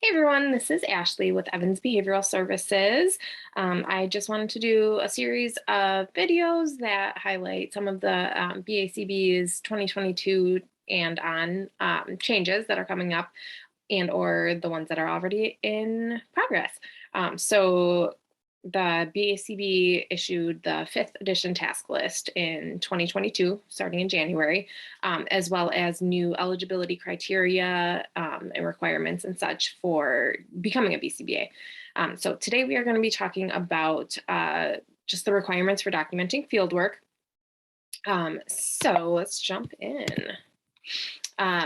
Hey everyone, this is Ashley with Evans Behavioral Services. I just wanted to do a series of videos that highlight some of the BACB's 2022 and on changes that are coming up and or the ones that are already in progress. So the BACB issued the 5th edition task list in 2022, starting in January, as well as new eligibility criteria and requirements and such for becoming a BCBA. So today we are going to be talking about just the requirements for documenting fieldwork. So let's jump in.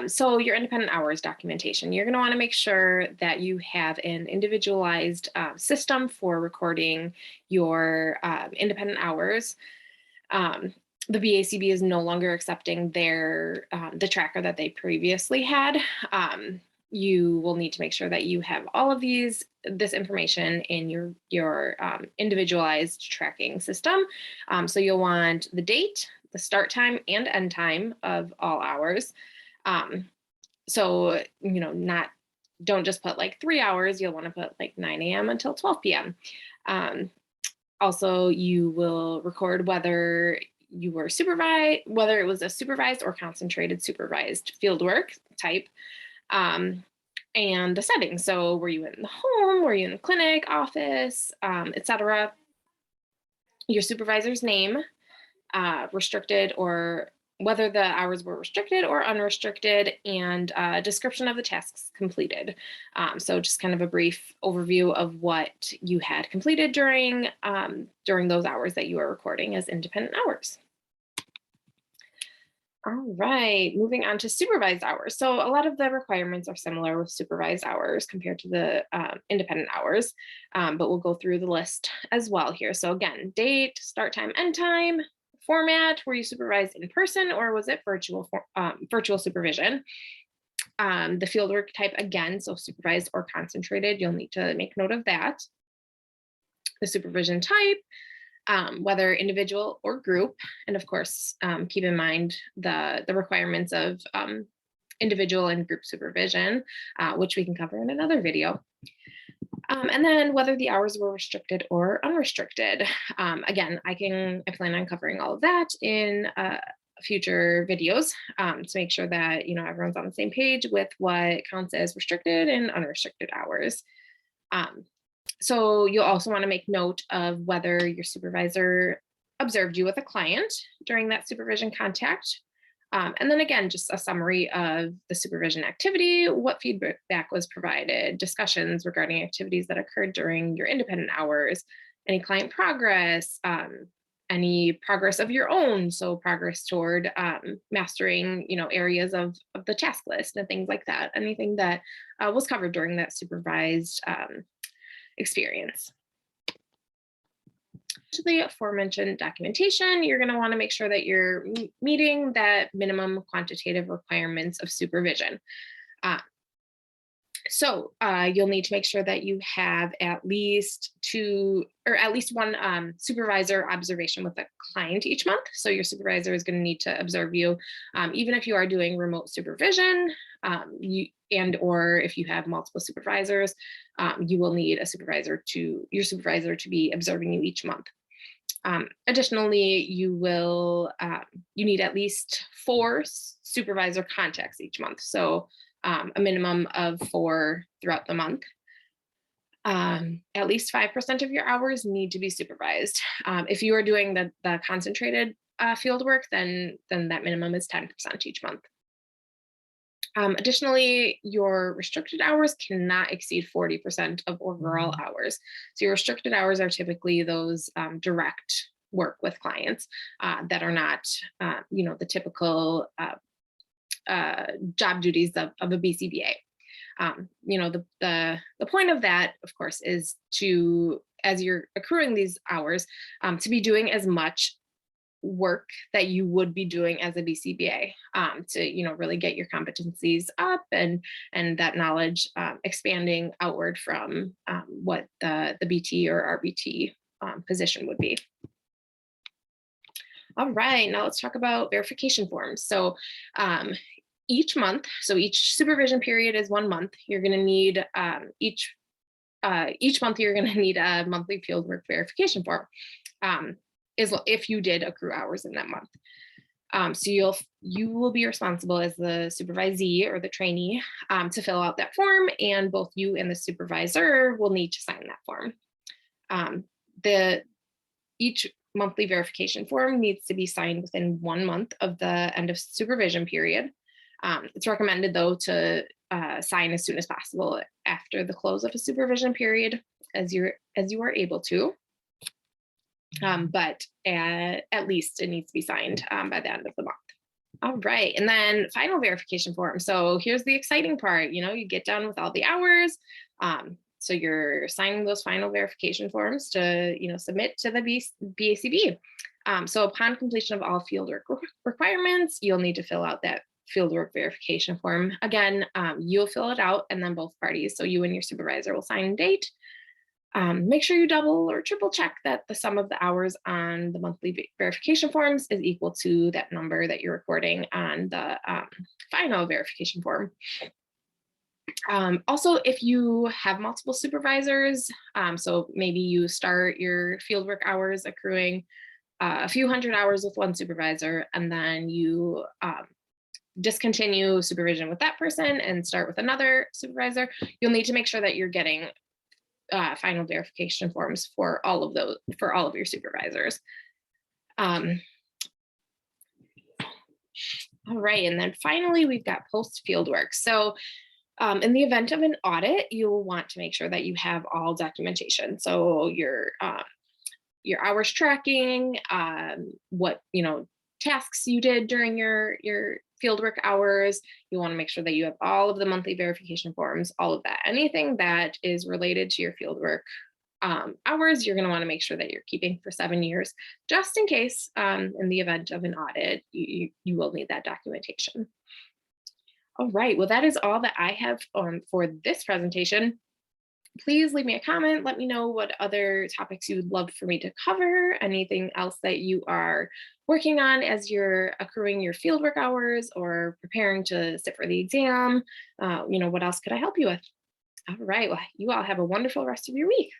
So your independent hours documentation, you're going to want to make sure that you have an individualized system for recording your independent hours. The BACB is no longer accepting their the tracker that they previously had. You will need to make sure that you have all of this information in your individualized tracking system. So you'll want the date, the start time and end time of all hours. So, don't just put like 3 hours, you'll want to put like 9 a.m. until 12 p.m. Also, you will record whether you were supervised, whether it was a supervised or concentrated supervised fieldwork type, and the settings. So were you in the home, were you in the clinic, office, etc. Your supervisor's name, restricted or whether the hours were restricted or unrestricted, and a description of the tasks completed. So just kind of a brief overview of what you had completed during those hours that you are recording as independent hours. All right, moving on to supervised hours. So a lot of the requirements are similar with supervised hours compared to the independent hours, but we'll go through the list as well here. So again, date, start time, end time, format, were you supervised in person or was it virtual supervision? The fieldwork type again, so supervised or concentrated, you'll need to make note of that. The supervision type, whether individual or group, and of course, keep in mind the requirements of individual and group supervision, which we can cover in another video. And then whether the hours were restricted or unrestricted. Again, I plan on covering all of that in future videos to make sure that everyone's on the same page with what counts as restricted and unrestricted hours. So you'll also want to make note of whether your supervisor observed you with a client during that supervision contact. And then again, just a summary of the supervision activity, what feedback was provided, discussions regarding activities that occurred during your independent hours, any client progress, any progress of your own, so progress toward mastering areas of the task list and things like that, anything that was covered during that supervised experience. To the aforementioned documentation, you're going to want to make sure that you're meeting that minimum quantitative requirements of supervision. So you'll need to make sure that you have at least one supervisor observation with a client each month. So your supervisor is going to need to observe you, even if you are doing remote supervision, or if you have multiple supervisors, you will need your supervisor to be observing you each month. Additionally, you need at least 4 supervisor contacts each month. So a minimum of 4 throughout the month. At least 5% of your hours need to be supervised. If you are doing the concentrated field work, then that minimum is 10% each month. Additionally, your restricted hours cannot exceed 40% of overall hours. So your restricted hours are typically those direct work with clients that are not, the typical job duties of a BCBA. The point of that, of course, is to, as you're accruing these hours, to be doing as much work that you would be doing as a BCBA, to really get your competencies up and that knowledge expanding outward from what the BT or RBT position would be. All right, now let's talk about verification forms. So each month, so each supervision period is 1 month, you're going to need each month you're going to need a monthly fieldwork verification form, is if you did accrue hours in that month. So you will be responsible as the supervisee or the trainee to fill out that form, and both you and the supervisor will need to sign that form. Each monthly verification form needs to be signed within 1 month of the end of supervision period. It's recommended, though, to sign as soon as possible after the close of a supervision period, as you are able to. But at least it needs to be signed by the end of the month. All right, and then final verification form. So here's the exciting part. You get done with all the hours. So you're signing those final verification forms to submit to the BCBA. So upon completion of all fieldwork requirements, you'll need to fill out that fieldwork verification form. Again, you'll fill it out, and then both parties, so you and your supervisor, will sign and date. Make sure you double or triple check that the sum of the hours on the monthly verification forms is equal to that number that you're recording on the final verification form. Also, if you have multiple supervisors, so maybe you start your fieldwork hours accruing a few hundred hours with one supervisor, and then you discontinue supervision with that person and start with another supervisor, you'll need to make sure that you're getting final verification forms for all of your supervisors. All right, and then finally, we've got post-fieldwork. So in the event of an audit, you'll want to make sure that you have all documentation. So your hours tracking, what tasks you did during your fieldwork hours. You want to make sure that you have all of the monthly verification forms, all of that. Anything that is related to your fieldwork hours, you're going to want to make sure that you're keeping for 7 years, just in case in the event of an audit, you will need that documentation. All right, well, that is all that I have for this presentation. Please leave me a comment. Let me know what other topics you would love for me to cover, anything else that you are working on as you're accruing your fieldwork hours or preparing to sit for the exam. What else could I help you with? All right, well, you all have a wonderful rest of your week.